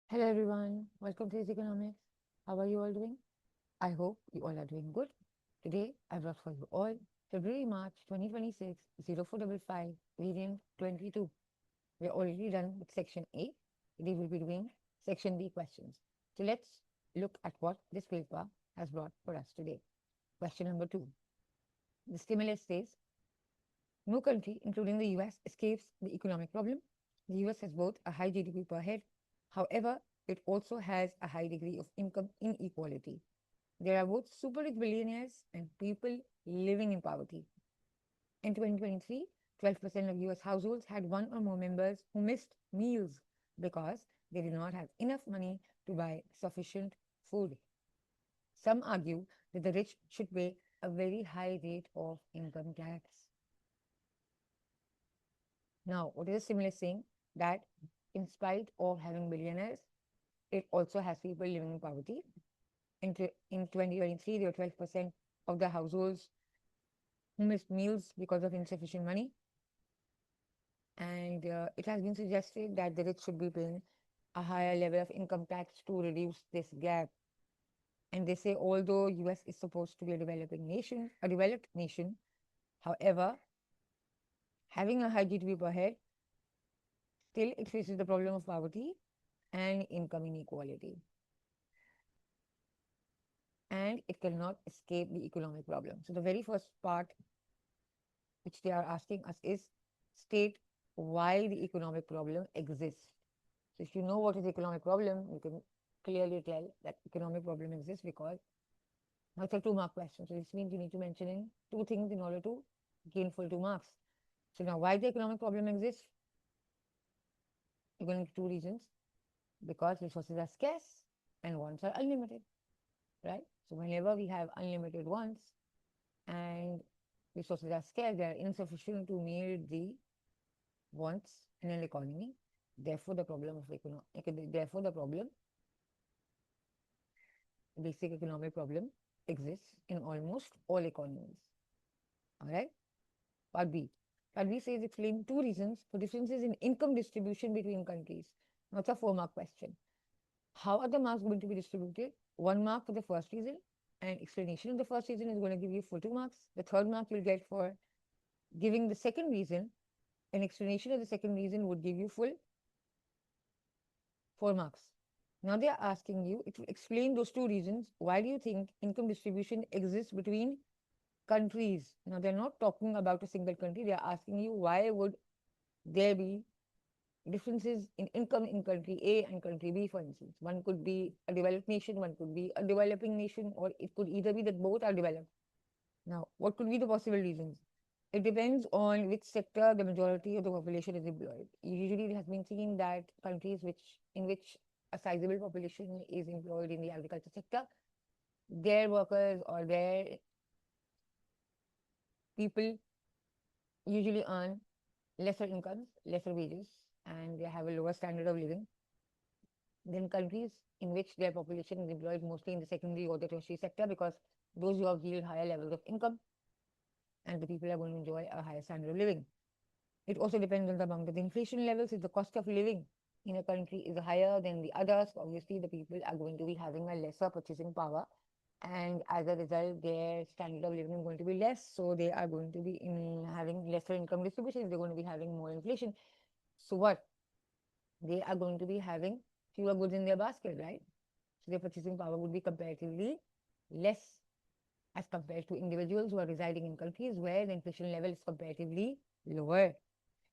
Hello everyone, welcome to Easy Economics. How are you all doing? I hope you all are doing good. Today I brought for you all February-March 2026 0455 variant 22. We're already done with section A. Today we'll be doing section B questions. So let's look at what this paper has brought for us today. Question number 2. The stimulus says no country, including the US, escapes the economic problem. The US has both a high GDP per head. However, it also has a high degree of income inequality. There are both super rich billionaires and people living in poverty. In 2023, 12% of US households had one or more members who missed meals because they did not have enough money to buy sufficient food. Some argue that the rich should pay a very high rate of income tax. Now, what is the stimulus saying? That in spite of having billionaires, it also has people living in poverty. In 2023, there were 12% of the households who missed meals because of insufficient money. And it has been suggested that the rich should be paying a higher level of income tax to reduce this gap. And they say although US is supposed to be a developed nation, however, having a high GDP per head, still it faces the problem of poverty and income inequality. And it cannot escape the economic problem. So the very first part which they are asking us is state why the economic problem exists. So if you know what is economic problem, you can clearly tell that economic problem exists because now it's a 2-mark question. So this means you need to mention in 2 things in order to gain full 2 marks. So now why the economic problem exists? You're going to 2 reasons. Because resources are scarce and wants are unlimited, right? So whenever we have unlimited wants and resources are scarce, they are insufficient to meet the wants in an economy. Therefore, the problem, basic economic problem, exists in almost all economies. All right. Part B. Part B says explain 2 reasons for differences in income distribution between countries. Now it's a 4-mark question. How are the marks going to be distributed? 1 mark for the first reason, and explanation of the first reason is going to give you full 2 marks. The third mark you'll get for giving the second reason. An explanation of the second reason would give you full 4 marks. Now they are asking you to explain those 2 reasons. Why do you think income distribution exists between countries? Now they're not talking about a single country. They are asking you why would there be differences in income in country A and country B, for instance. One could be a developed nation, one could be a developing nation, or it could either be that both are developed. Now, what could be the possible reasons? It depends on which sector the majority of the population is employed. Usually, it has been seen that countries in which a sizable population is employed in the agriculture sector, their workers or their people usually earn lesser incomes, lesser wages, and they have a lower standard of living than countries in which their population is employed mostly in the secondary or the tertiary sector because those jobs yield higher levels of income and the people are going to enjoy a higher standard of living. It also depends on the amount of inflation levels. If the cost of living in a country is higher than the others, obviously the people are going to be having a lesser purchasing power. And as a result, their standard of living is going to be less. So they are going to be having lesser income distribution. They're going to be having more inflation. So what? They are going to be having fewer goods in their basket, right? So their purchasing power would be comparatively less as compared to individuals who are residing in countries where the inflation level is comparatively lower.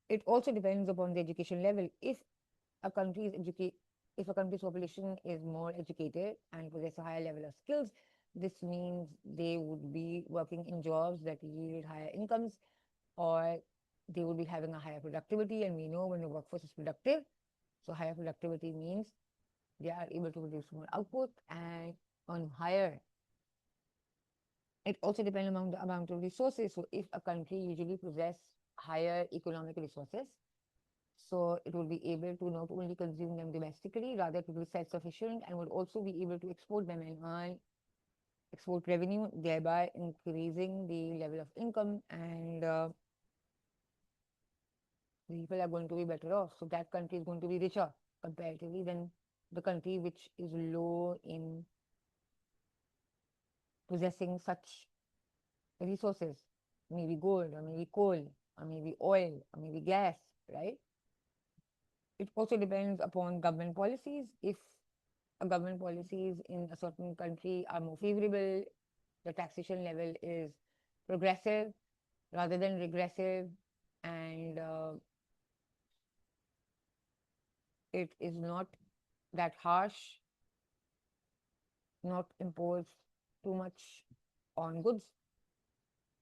It also depends upon the education level. If a country's population is more educated and possess a higher level of skills, this means they would be working in jobs that yield higher incomes, or they would be having a higher productivity. And we know when the workforce is productive, so higher productivity means they are able to produce more output and earn higher. It also depends on the amount of resources. So if a country usually possess higher economic resources, so it will be able to not only consume them domestically, rather to be self-sufficient and would also be able to export them and earn export revenue, thereby increasing the level of income and people are going to be better off. So that country is going to be richer comparatively than the country which is low in possessing such resources, maybe gold, or maybe coal, or maybe oil, or maybe gas, right? It also depends upon government policies. If a government policies in a certain country are more favorable, the taxation level is progressive rather than regressive, and it is not that harsh, not impose too much on goods.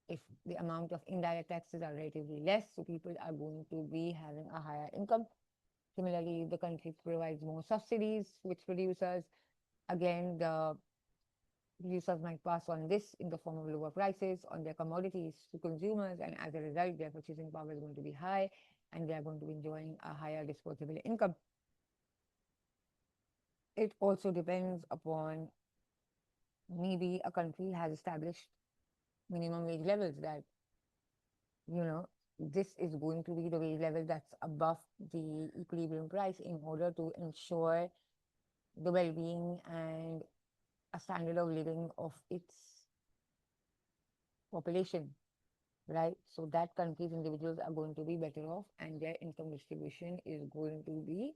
If the amount of indirect taxes are relatively less, so people are going to be having a higher income. Similarly, the country provides more subsidies which producers. Again, the producers might pass on this in the form of lower prices on their commodities to consumers, and as a result, their purchasing power is going to be high and they are going to be enjoying a higher disposable income. It also depends upon, maybe a country has established minimum wage levels that, you know, this is going to be the wage level that's above the equilibrium price in order to ensure the well-being and a standard of living of its population, right? So that country's individuals are going to be better off and their income distribution is going to be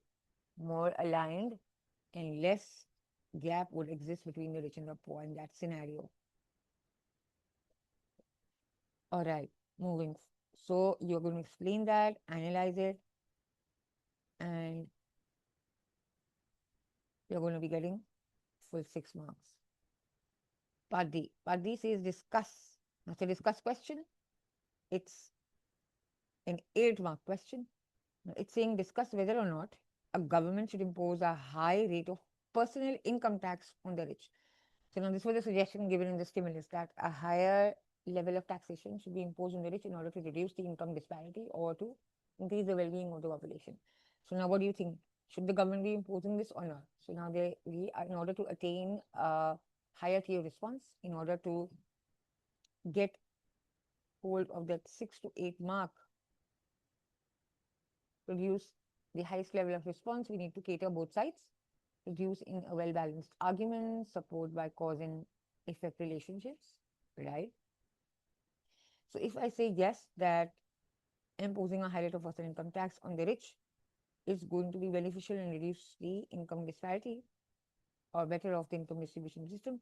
more aligned and less gap would exist between the rich and the poor in that scenario. All right, moving. So you're going to explain that, analyze it, and you're going to be getting full 6 marks. Part D. Part D says discuss. That's a discuss question. It's an 8 mark question. Now, it's saying discuss whether or not a government should impose a high rate of personal income tax on the rich. So now this was a suggestion given in the stimulus that a higher level of taxation should be imposed on the rich in order to reduce the income disparity or to increase the well-being of the population. So now what do you think? Should the government be imposing this or not? So now we are, in order to attain a higher tier response, in order to get hold of that 6 to 8 mark, produce the highest level of response, we need to cater both sides, produce in a well-balanced argument, support by cause and effect relationships, right? So if I say yes, that imposing a high rate of personal income tax on the rich is going to be beneficial and reduce the income disparity or better off the income distribution system,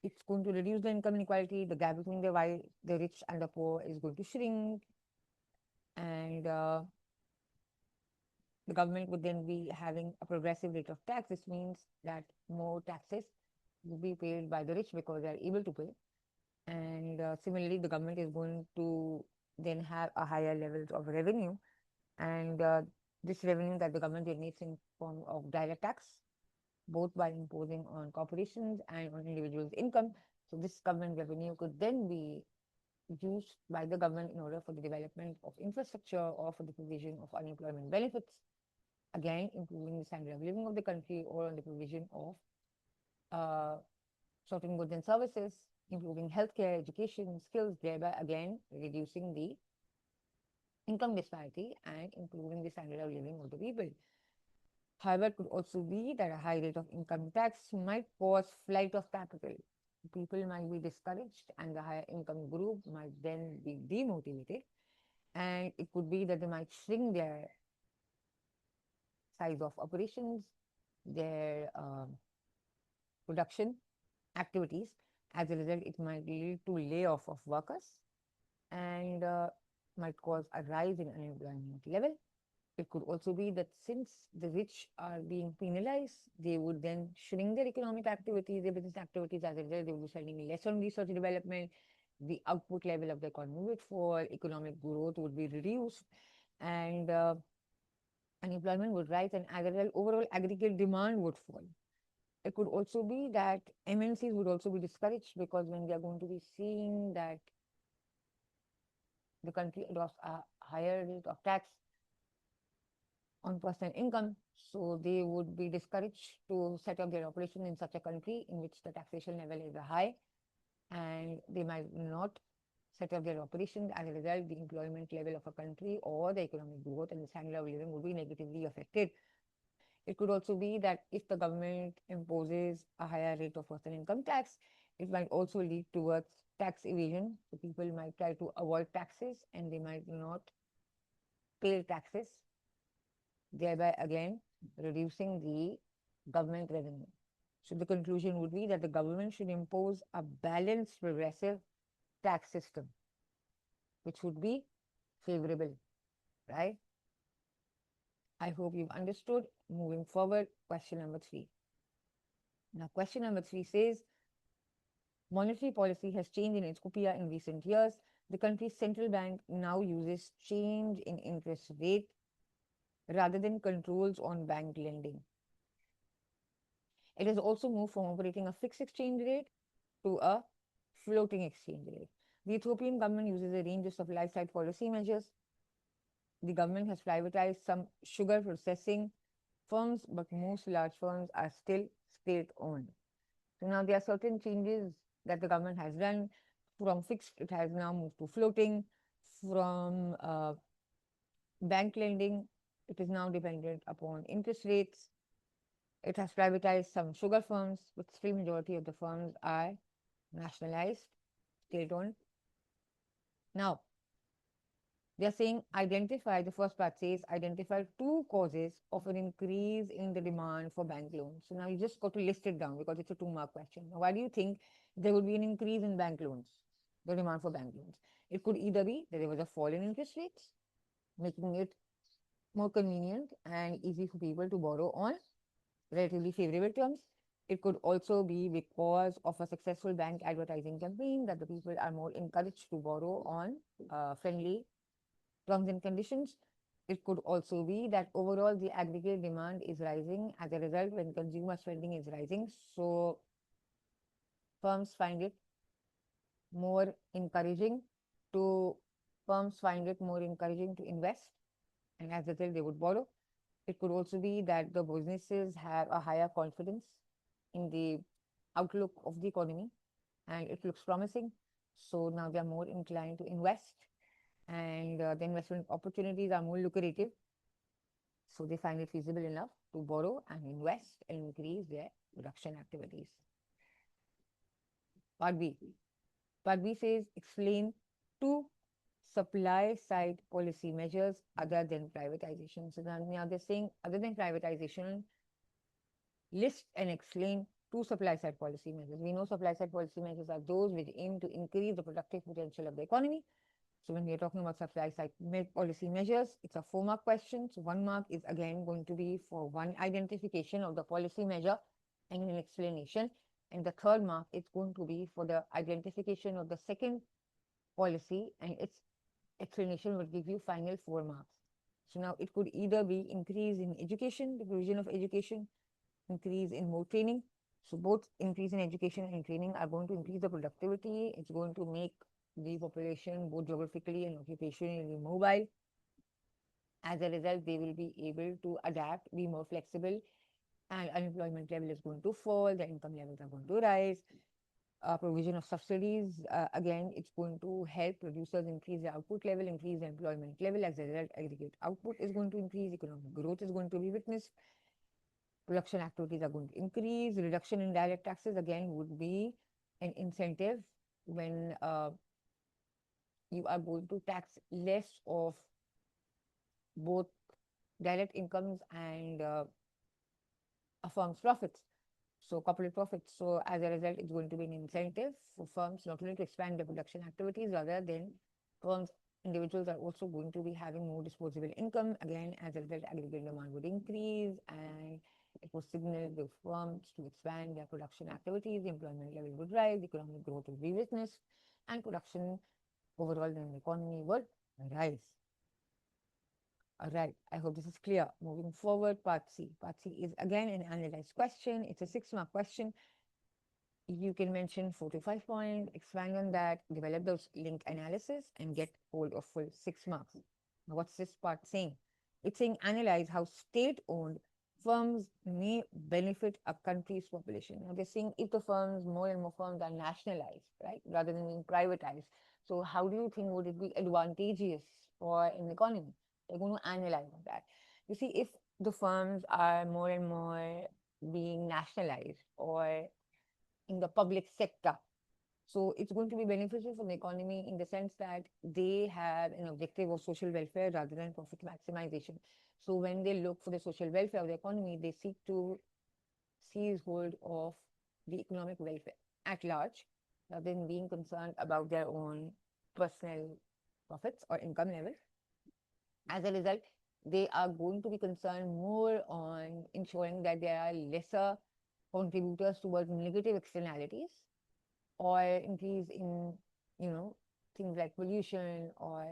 it's going to reduce the income inequality, the gap between the rich and the poor is going to shrink, and the government would then be having a progressive rate of tax. This means that more taxes will be paid by the rich because they are able to pay. And similarly, the government is going to then have a higher levels of revenue. And this revenue that the government generates in form of direct tax, both by imposing on corporations and on individuals' income. So this government revenue could then be used by the government in order for the development of infrastructure or for the provision of unemployment benefits, again improving the standard of living of the country, or on the provision of uh, certain goods and services, improving healthcare, education, skills, thereby again reducing the income disparity and improving the standard of living of the people. However, it could also be that a high rate of income tax might cause flight of capital. People might be discouraged and the higher income group might then be demotivated, and it could be that they might shrink their size of operations, their production activities. As a result, it might lead to layoff of workers and might cause a rise in unemployment level. It could also be that since the rich are being penalized, they would then shrink their economic activities, their business activities. As a result, they would be spending less on research and development. The output level of the economy would fall, economic growth would be reduced, and unemployment would rise, and as a result, overall aggregate demand would fall. It could also be that MNCs would also be discouraged because when they are going to be seeing that the country adopts a higher rate of tax on personal income, so they would be discouraged to set up their operation in such a country in which the taxation level is high, and they might not set up their operations. As a result, the employment level of a country or the economic growth and the standard of living would be negatively affected. It could also be that if the government imposes a higher rate of personal income tax, it might also lead towards tax evasion. So people might try to avoid taxes and they might not pay taxes, thereby again reducing the government revenue. So the conclusion would be that the government should impose a balanced progressive tax system, which would be favorable, right? I hope you've understood. Moving forward, question number 3. Now, question number 3 says, monetary policy has changed in Ethiopia in recent years. The country's central bank now uses change in interest rate rather than controls on bank lending. It has also moved from operating a fixed exchange rate to a floating exchange rate. The Ethiopian government uses a range of supply side policy measures. The government has privatized some sugar processing firms, but most large firms are still state owned. So now there are certain changes that the government has done. From fixed, it has now moved to floating. From bank lending, it is now dependent upon interest rates. It has privatized some sugar firms, but still majority of the firms are nationalized, state-owned. Now, they are saying identify, the first part says identify 2 causes of an increase in the demand for bank loans. So now you just got to list it down because it's a 2-mark question. Now, why do you think there would be an increase in bank loans, the demand for bank loans? It could either be that there was a fall in interest rates, making it more convenient and easy for people to borrow on relatively favorable terms. It could also be because of a successful bank advertising campaign that the people are more encouraged to borrow on friendly terms and conditions. It could also be that overall the aggregate demand is rising as a result when consumer spending is rising. So firms find it more encouraging to invest, and as a result they would borrow. It could also be that the businesses have a higher confidence in the outlook of the economy and it looks promising. So now they are more inclined to invest and the investment opportunities are more lucrative. So they find it feasible enough to borrow and invest and increase their production activities. Part B. Part B says explain 2 supply side policy measures other than privatization. So now they're saying other than privatization, list and explain 2 supply side policy measures. We know supply side policy measures are those which aim to increase the productive potential of the economy. So when we are talking about supply side policy measures, it's a 4-mark question. So 1 mark is again going to be for one identification of the policy measure and an explanation. And the 3rd mark is going to be for the identification of the second policy and its explanation will give you final 4 marks. So now it could either be increase in education, the provision of education, increase in more training. So both increase in education and training are going to increase the productivity. It's going to make the population both geographically and occupationally mobile. As a result, they will be able to adapt, be more flexible, and unemployment level is going to fall, the income levels are going to rise. Provision of subsidies, again, it's going to help producers increase their output level, increase their employment level. As a result, aggregate output is going to increase, economic growth is going to be witnessed, production activities are going to increase. Reduction in direct taxes, again, would be an incentive when you are going to tax less of both direct incomes and a firm's profits. So corporate profits. So as a result, it's going to be an incentive for firms not only to expand their production activities, rather than firms, individuals are also going to be having more disposable income. Again, as a result, aggregate demand would increase and it would signal the firms to expand their production activities, the employment level would rise, economic growth would be witnessed, and production overall in the economy would rise. All right, I hope this is clear. Moving forward, part C. Part C is again an analyzed question. It's a 6-mark question. You can mention 4 to 5 points, expand on that, develop those link analysis, and get hold of full 6 marks. Now, what's this part saying? It's saying analyze how state-owned firms may benefit a country's population. Now, they're saying if the firms, more and more firms are nationalized, right, rather than being privatized. So how do you think would it be advantageous for an economy? They're going to analyze that. You see, if the firms are more and more being nationalized or in the public sector. So it's going to be beneficial for the economy in the sense that they have an objective of social welfare rather than profit maximization. So when they look for the social welfare of the economy, they seek to seize hold of the economic welfare at large rather than being concerned about their own personal profits or income levels. As a result, they are going to be concerned more on ensuring that there are lesser contributors towards negative externalities or increase in, things like pollution or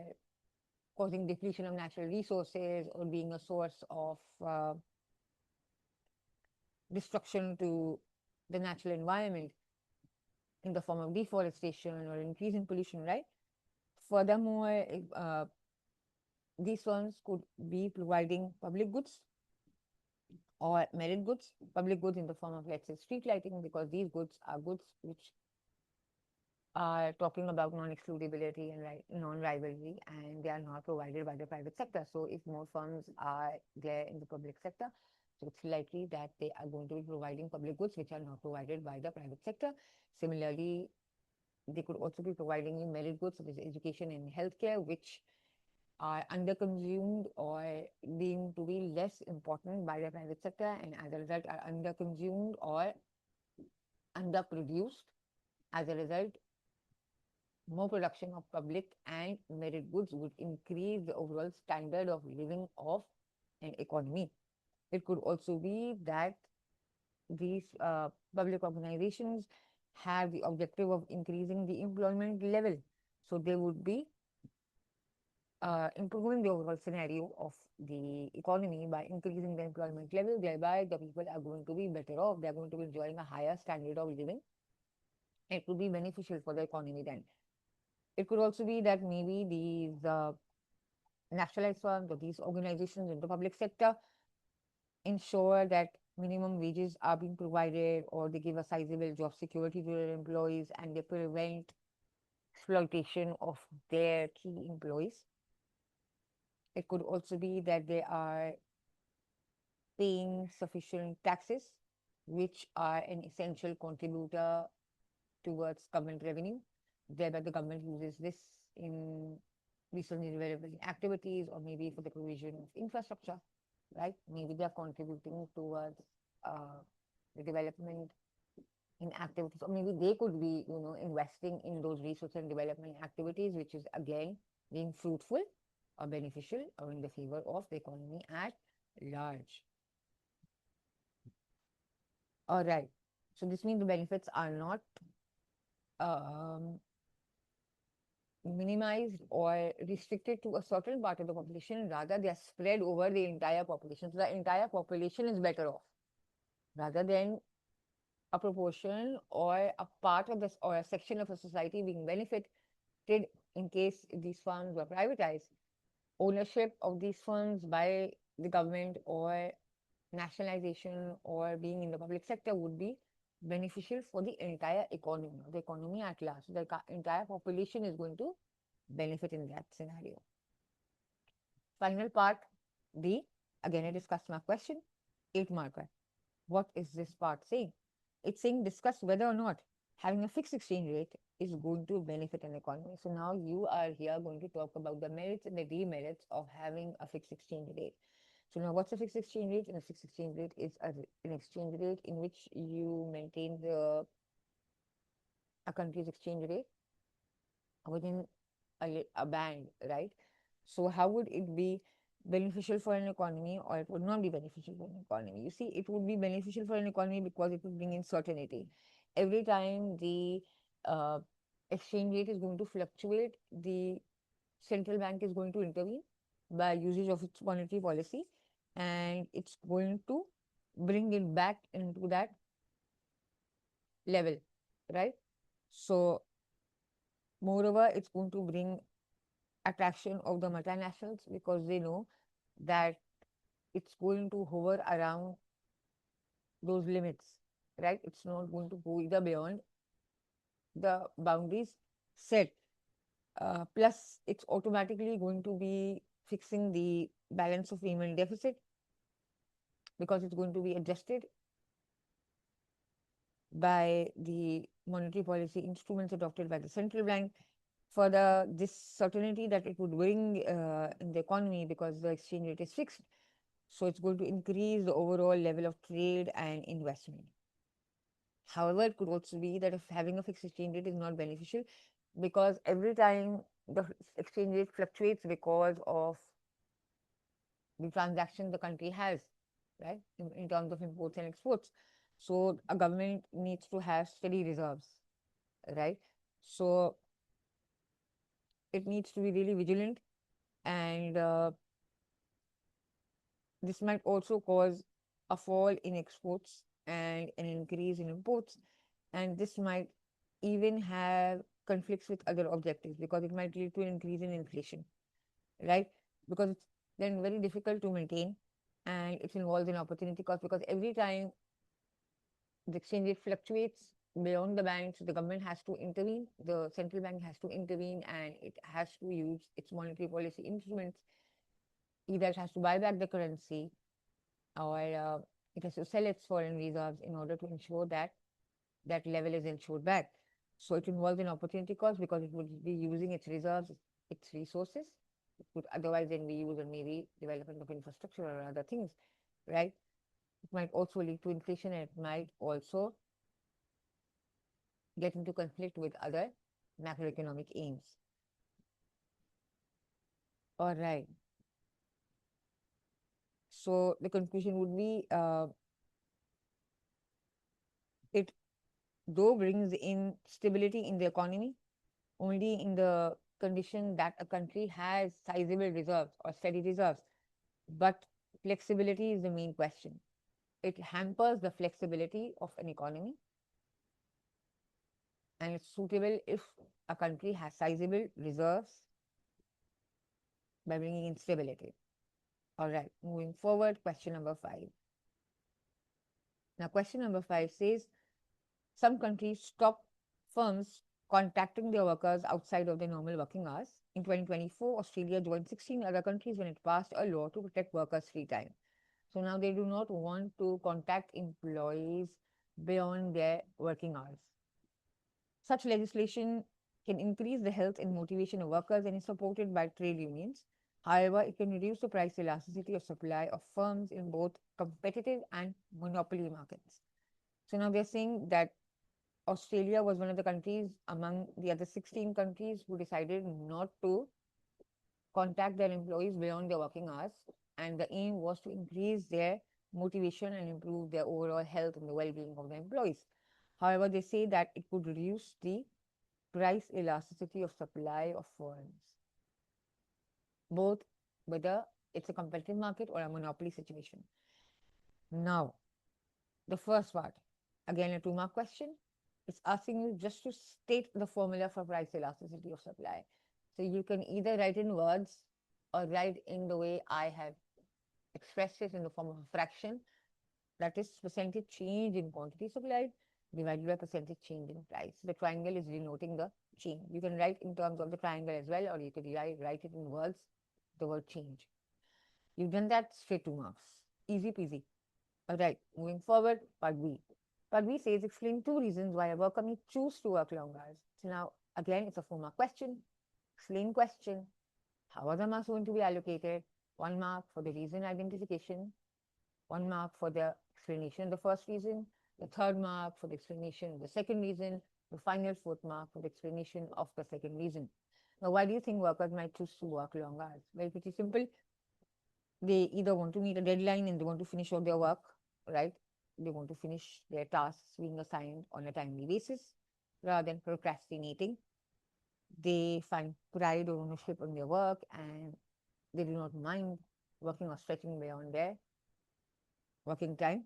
causing depletion of natural resources or being a source of destruction to the natural environment in the form of deforestation or increase in pollution, right? Furthermore, these firms could be providing public goods or merit goods, public goods in the form of, let's say, street lighting, because these goods are goods which are talking about non-excludability and non-rivalry, and they are not provided by the private sector. So if more firms are there in the public sector, so it's likely that they are going to be providing public goods which are not provided by the private sector. Similarly, they could also be providing you merit goods such as education and healthcare, which are underconsumed or deemed to be less important by the private sector, and as a result are underconsumed or underproduced. As a result, more production of public and merit goods would increase the overall standard of living of an economy. It could also be that these public organizations have the objective of increasing the employment level. So they would be improving the overall scenario of the economy by increasing the employment level. Thereby, the people are going to be better off. They are going to be enjoying a higher standard of living. It could be beneficial for the economy then. It could also be that maybe these nationalized firms or these organizations in the public sector ensure that minimum wages are being provided, or they give a sizable job security to their employees, and they prevent exploitation of their key employees. It could also be that they are paying sufficient taxes, which are an essential contributor towards government revenue. Thereby, the government uses this in research and development activities or maybe for the provision of infrastructure, right? Maybe they are contributing towards the development in activities, or maybe they could be, investing in those research and development activities, which is again being fruitful or beneficial or in the favor of the economy at large. All right. So this means the benefits are not minimized or restricted to a certain part of the population. Rather, they are spread over the entire population. So the entire population is better off rather than a proportion or a part of this or a section of a society being benefited in case these funds were privatized. Ownership of these funds by the government or nationalization or being in the public sector would be beneficial for the entire economy, the economy at large. The entire population is going to benefit in that scenario. Final part D. Again, I discussed my question. 8 marker. What is this part saying? It's saying discuss whether or not having a fixed exchange rate is going to benefit an economy. So now you are here going to talk about the merits and the demerits of having a fixed exchange rate. So now what's a fixed exchange rate? And a fixed exchange rate is an exchange rate in which you maintain a country's exchange rate within a band, right? So how would it be beneficial for an economy, or it would not be beneficial for an economy? You see, it would be beneficial for an economy because it would bring in certainty. Every time the uh, exchange rate is going to fluctuate, the central bank is going to intervene by usage of its monetary policy, and it's going to bring it back into that level, right? So moreover, it's going to bring attraction of the multinationals because they know that it's going to hover around those limits, right? It's not going to go either beyond the boundaries set. Plus, it's automatically going to be fixing the balance of payment deficit, because it's going to be adjusted by the monetary policy instruments adopted by the central bank. Further, this certainty that it would bring in the economy, because the exchange rate is fixed, so it's going to increase the overall level of trade and investment. However, it could also be that if having a fixed exchange rate is not beneficial, because every time the exchange rate fluctuates because of the transaction the country has, right, in terms of imports and exports. So a government needs to have steady reserves, right? So it needs to be really vigilant, and this might also cause a fall in exports and an increase in imports, and this might even have conflicts with other objectives, because it might lead to an increase in inflation, right? Because it's then very difficult to maintain, and it involves an opportunity cost, because every time the exchange rate fluctuates beyond the banks, the government has to intervene, the central bank has to intervene, and it has to use its monetary policy instruments. Either it has to buy back the currency, or it has to sell its foreign reserves in order to ensure that that level is ensured back. So it involves an opportunity cost, because it would be using its reserves, its resources. It would otherwise then be used on maybe development of infrastructure or other things, right? It might also lead to inflation, and it might also get into conflict with other macroeconomic aims. All right. So the conclusion would be it though brings in stability in the economy only in the condition that a country has sizable reserves or steady reserves. But flexibility is the main question. It hampers the flexibility of an economy, and it's suitable if a country has sizable reserves by bringing in stability. All right, moving forward, question number 5. Now, question number 5 says some countries stop firms contacting their workers outside of their normal working hours. In 2024, Australia joined 16 other countries when it passed a law to protect workers' free time. So now they do not want to contact employees beyond their working hours. Such legislation can increase the health and motivation of workers and is supported by trade unions. However, it can reduce the price elasticity of supply of firms in both competitive and monopoly markets. So now they're saying that Australia was one of the countries among the other 16 countries who decided not to contact their employees beyond their working hours. And the aim was to increase their motivation and improve their overall health and the well being of the employees. However, they say that it could reduce the price elasticity of supply of firms, both whether it's a competitive market or a monopoly situation. Now, the first part, again, a 2-mark question. It's asking you just to state the formula for price elasticity of supply. So you can either write in words or write in the way I have expressed it in the form of a fraction, that is percentage change in quantity supplied divided by percentage change in price. The triangle is denoting the change. You can write in terms of the triangle as well, or you could write it in words, the word change. You've done that, straight 2 marks. Easy peasy. All right, moving forward, part B. Part B says explain 2 reasons why a worker may choose to work long hours. So now, again, it's a 4-mark question. Explain question. How are the marks going to be allocated? 1 mark for the reason identification, 1 mark for the explanation of the first reason, the 3rd mark for the explanation of the second reason, the final 4th mark for the explanation of the second reason. Now, why do you think workers might choose to work long hours? Very pretty simple. They either want to meet a deadline and they want to finish all their work, right? They want to finish their tasks being assigned on a timely basis rather than procrastinating. They find pride or ownership on their work, and they do not mind working or stretching beyond their working time.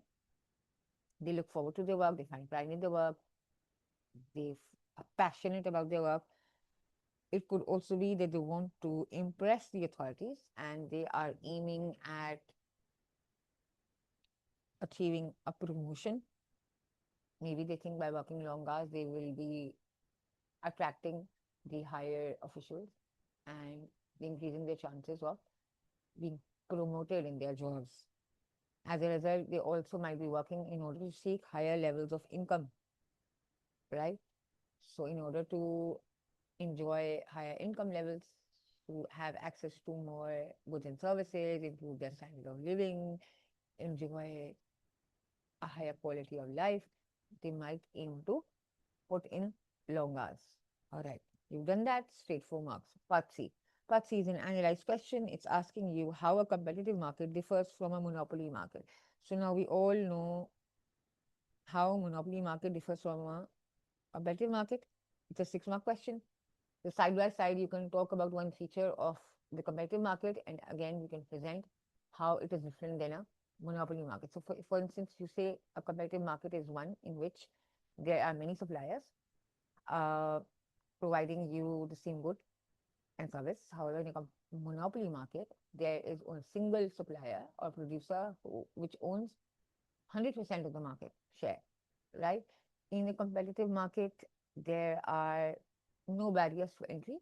They look forward to their work, they find pride in their work, they are passionate about their work. It could also be that they want to impress the authorities and they are aiming at achieving a promotion. Maybe they think by working long hours they will be attracting the higher officials and increasing their chances of being promoted in their jobs. As a result, they also might be working in order to seek higher levels of income, right? So, in order to enjoy higher income levels, to have access to more goods and services, improve their standard of living, enjoy a higher quality of life, they might aim to put in long hours. All right, you've done that, straight 4 marks. Part C. Part C is an analyzed question. It's asking you how a competitive market differs from a monopoly market. So now we all know how monopoly market differs from a competitive market. It's a 6 mark question. So side by side, you can talk about one feature of the competitive market, and again, you can present how it is different than a monopoly market. So, for instance, you say a competitive market is one in which there are many suppliers uh, providing you the same good and service. However, in a monopoly market, there is a single supplier or producer which owns 100% of the market share, right? In a competitive market, there are no barriers to entry.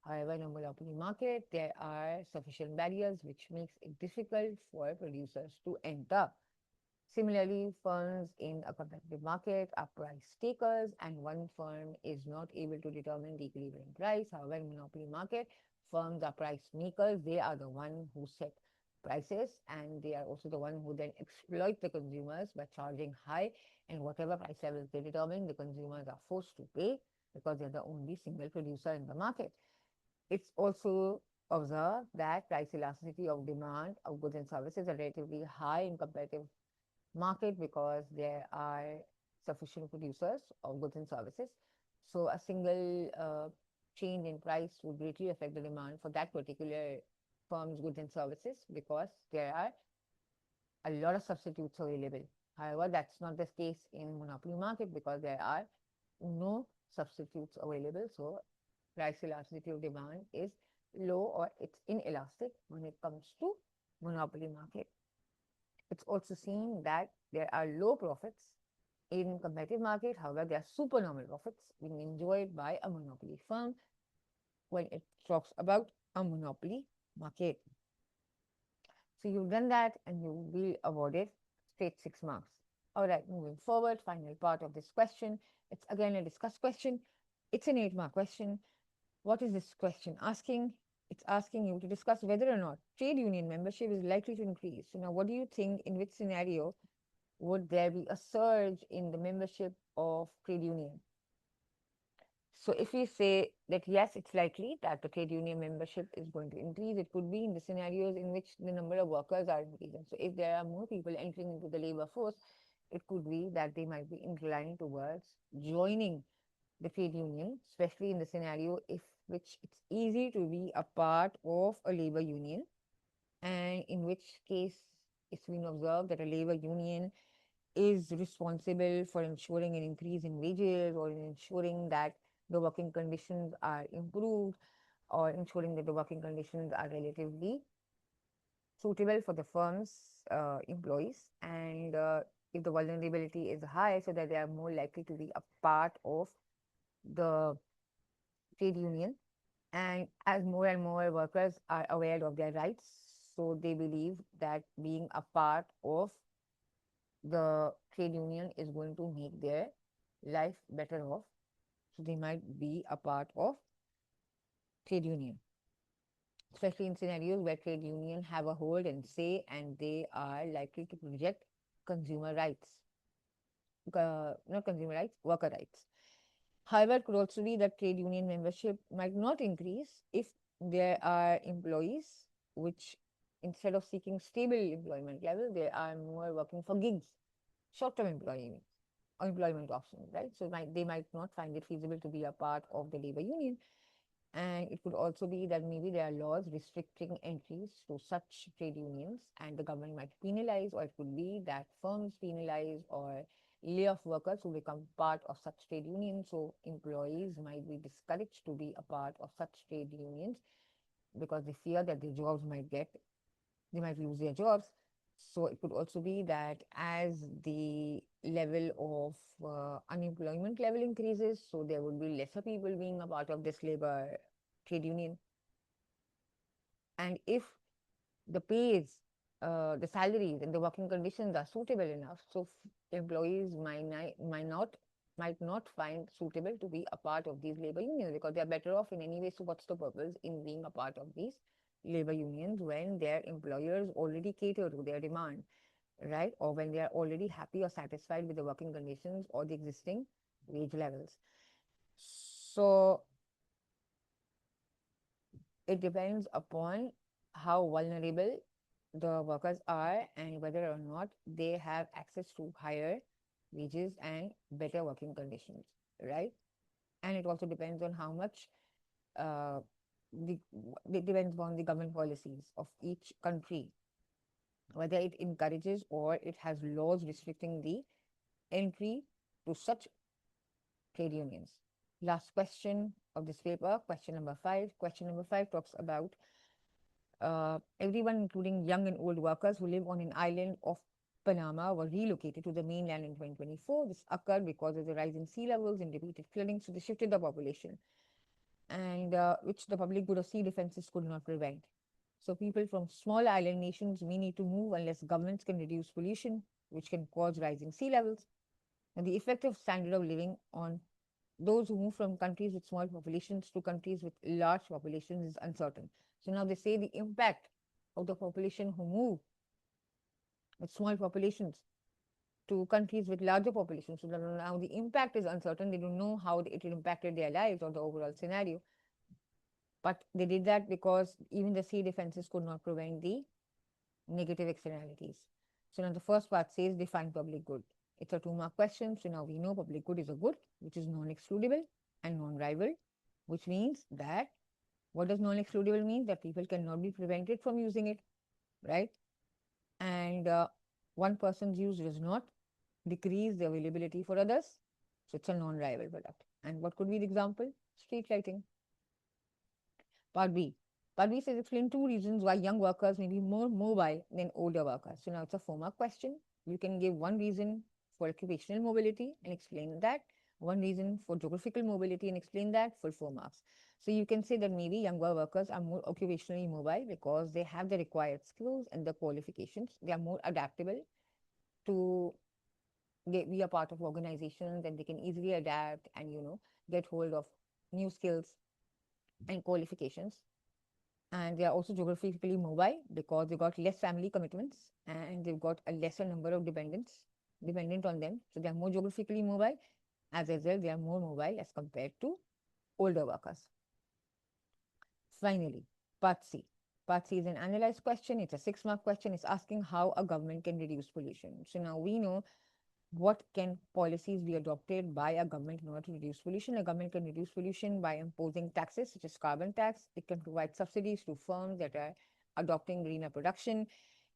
However, in a monopoly market, there are sufficient barriers which makes it difficult for producers to enter. Similarly, firms in a competitive market are price takers, and one firm is not able to determine the equilibrium price. However, in monopoly market, firms are price makers. They are the one who set prices, and they are also the one who then exploit the consumers by charging high, and whatever price levels they determine, the consumers are forced to pay because they're the only single producer in the market. It's also observed that price elasticity of demand of goods and services are relatively high in competitive market because there are sufficient producers of goods and services. So a single change in price would greatly affect the demand for that particular firm's goods and services because there are a lot of substitutes available. However, that's not the case in monopoly market because there are no substitutes available. So price elasticity of demand is low or it's inelastic when it comes to monopoly market. It's also seen that there are low profits in competitive market. However, there are supernormal profits being enjoyed by a monopoly firm when it talks about a monopoly market. So you've done that and you will be awarded straight 6 marks. All right, moving forward, final part of this question. It's again a discuss question. It's an 8 mark question. What is this question asking? It's asking you to discuss whether or not trade union membership is likely to increase. So now what do you think, in which scenario would there be a surge in the membership of trade union? So if we say that yes, it's likely that the trade union membership is going to increase, it could be in the scenarios in which the number of workers are increasing. So if there are more people entering into the labor force, it could be that they might be inclined towards joining the trade union, especially in the scenario if which it's easy to be a part of a labor union, and in which case it's been observed that a labor union is responsible for ensuring an increase in wages or in ensuring that the working conditions are improved or ensuring that the working conditions are relatively suitable for the firm's employees, and if the vulnerability is high, so that they are more likely to be a part of the trade union. And as more and more workers are aware of their rights, so they believe that being a part of the trade union is going to make their life better off. So they might be a part of trade union, especially in scenarios where trade union have a hold and say, and they are likely to project consumer rights, not consumer rights, worker rights. However, it could also be that trade union membership might not increase if there are employees which, instead of seeking stable employment level, they are more working for gigs, short-term employment or employment options, right? So they might not find it feasible to be a part of the labor union. And it could also be that maybe there are laws restricting entries to such trade unions and the government might penalize, or it could be that firms penalize or lay off workers who become part of such trade unions. So employees might be discouraged to be a part of such trade unions because they fear that their jobs might they might lose their jobs. So it could also be that as the level of unemployment level increases, so there would be lesser people being a part of this labor trade union. And if the pays the salaries and the working conditions are suitable enough. So employees might not find suitable to be a part of these labor unions because they are better off in any way. So what's the purpose in being a part of these labor unions when their employers already cater to their demand, right? Or when they are already happy or satisfied with the working conditions or the existing wage levels. So it depends upon how vulnerable the workers are and whether or not they have access to higher wages and better working conditions, right? And it also depends on how much uh, the it depends on the government policies of each country, whether it encourages or it has laws restricting the entry to such trade unions. Last question of this paper, question number 5. Question number 5 talks about everyone, including young and old workers who live on an island of Panama, were relocated to the mainland in 2024. This occurred because of the rise in sea levels and repeated flooding, so they shifted the population, and which the public good of sea defenses could not prevent. So people from small island nations may need to move unless governments can reduce pollution, which can cause rising sea levels. And the effect of standard of living on those who move from countries with small populations to countries with large populations is uncertain. So now they say the impact of the population who move with small populations to countries with larger populations. So now the impact is uncertain. They don't know how it impacted their lives or the overall scenario. But they did that because even the sea defenses could not prevent the negative externalities. So now the first part says define public good. It's a 2-mark question. So now we know public good is a good which is non-excludable and non-rival, which means that what does non-excludable mean? That people cannot be prevented from using it, right? And one person's use does not decrease the availability for others. So it's a non-rival product. And what could be the example? Street lighting. Part B. Part B says explain 2 reasons why young workers may be more mobile than older workers. So now it's a 4-mark question. You can give one reason for occupational mobility and explain that, one reason for geographical mobility and explain that for 4 marks. So you can say that maybe younger workers are more occupationally mobile because they have the required skills and the qualifications. They are more adaptable to be a part of organizations, and they can easily adapt and get hold of new skills and qualifications. And they are also geographically mobile because they got less family commitments and they've got a lesser number of dependents dependent on them. So they are more geographically mobile. As a result, they are more mobile as compared to older workers. Finally, part C. Part C is an analyzed question. It's a 6-mark question. It's asking how a government can reduce pollution. So now we know what can policies be adopted by a government in order to reduce pollution. A government can reduce pollution by imposing taxes such as carbon tax. It can provide subsidies to firms that are adopting greener production.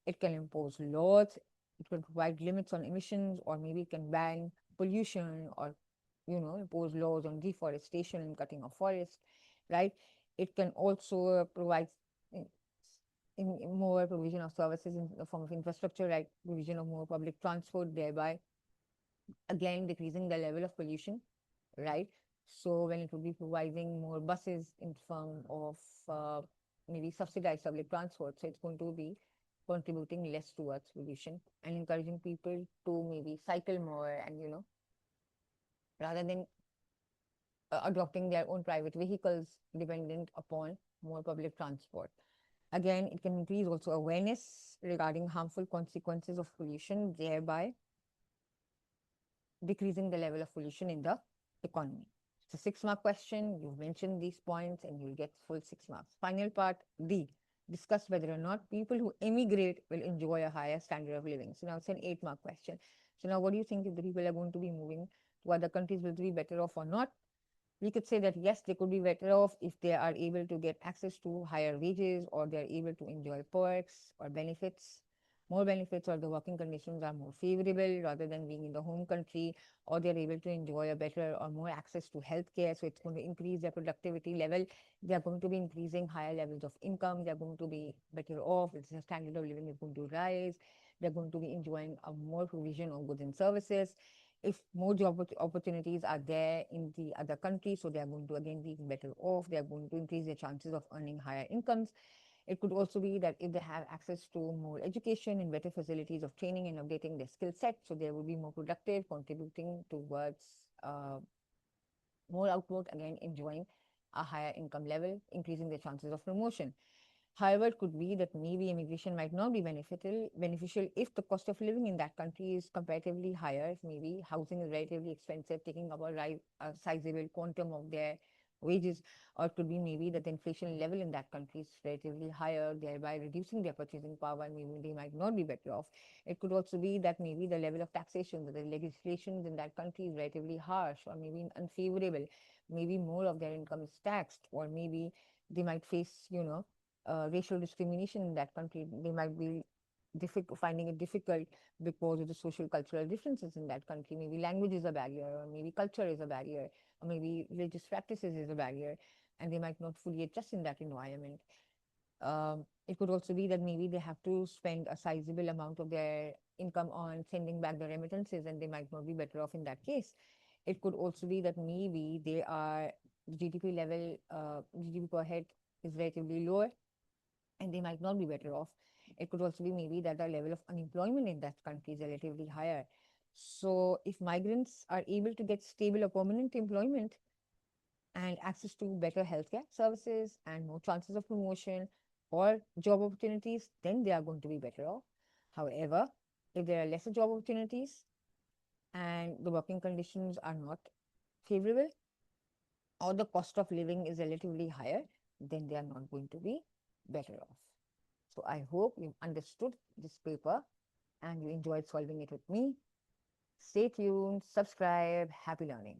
It can impose laws. It can provide limits on emissions, or maybe it can ban pollution, or impose laws on deforestation and cutting of forests, right? It can also provide in more provision of services in the form of infrastructure, like provision of more public transport, thereby again decreasing the level of pollution, right? So when it would be providing more buses in form of maybe subsidized public transport, so it's going to be contributing less towards pollution and encouraging people to maybe cycle more, and rather than adopting their own private vehicles dependent upon more public transport. Again, it can increase also awareness regarding harmful consequences of pollution, thereby decreasing the level of pollution in the economy. It's a 6-mark question. You've mentioned these points and you'll get full 6 marks. Final part D. Discuss whether or not people who emigrate will enjoy a higher standard of living. So now it's an 8-mark question. So now what do you think if the people are going to be moving to other countries, will they be better off or not? We could say that yes, they could be better off if they are able to get access to higher wages, or they are able to enjoy perks or benefits, more benefits, or the working conditions are more favorable rather than being in the home country, or they're able to enjoy a better or more access to healthcare. So it's going to increase their productivity level. They're going to be increasing higher levels of income. They're going to be better off. The standard of living is going to rise. They're going to be enjoying a more provision of goods and services. If more job opportunities are there in the other countries, so they are going to again be better off. They are going to increase their chances of earning higher incomes. It could also be that if they have access to more education and better facilities of training and updating their skill set, so they will be more productive, contributing towards more output, again enjoying a higher income level, increasing their chances of promotion. However, it could be that maybe immigration might not be beneficial if the cost of living in that country is comparatively higher, if maybe housing is relatively expensive, taking up a sizable quantum of their wages, or it could be maybe that the inflation level in that country is relatively higher, thereby reducing their purchasing power, and maybe they might not be better off. It could also be that maybe the level of taxation, that the legislations in that country is relatively harsh or maybe unfavorable. Maybe more of their income is taxed, or maybe they might face, racial discrimination in that country. They might be finding it difficult because of the social cultural differences in that country. Maybe language is a barrier, or maybe culture is a barrier, or maybe religious practices is a barrier, and they might not fully adjust in that environment. It could also be that maybe they have to spend a sizable amount of their income on sending back the remittances, and they might not be better off in that case. It could also be that maybe they are the GDP level, GDP per head is relatively lower, and they might not be better off. It could also be maybe that the level of unemployment in that country is relatively higher. So, if migrants are able to get stable or permanent employment and access to better healthcare services and more chances of promotion or job opportunities, then they are going to be better off. However, if there are lesser job opportunities and the working conditions are not favorable, or the cost of living is relatively higher, then they are not going to be better off. So I hope you understood this paper and you enjoyed solving it with me. Stay tuned, subscribe, happy learning.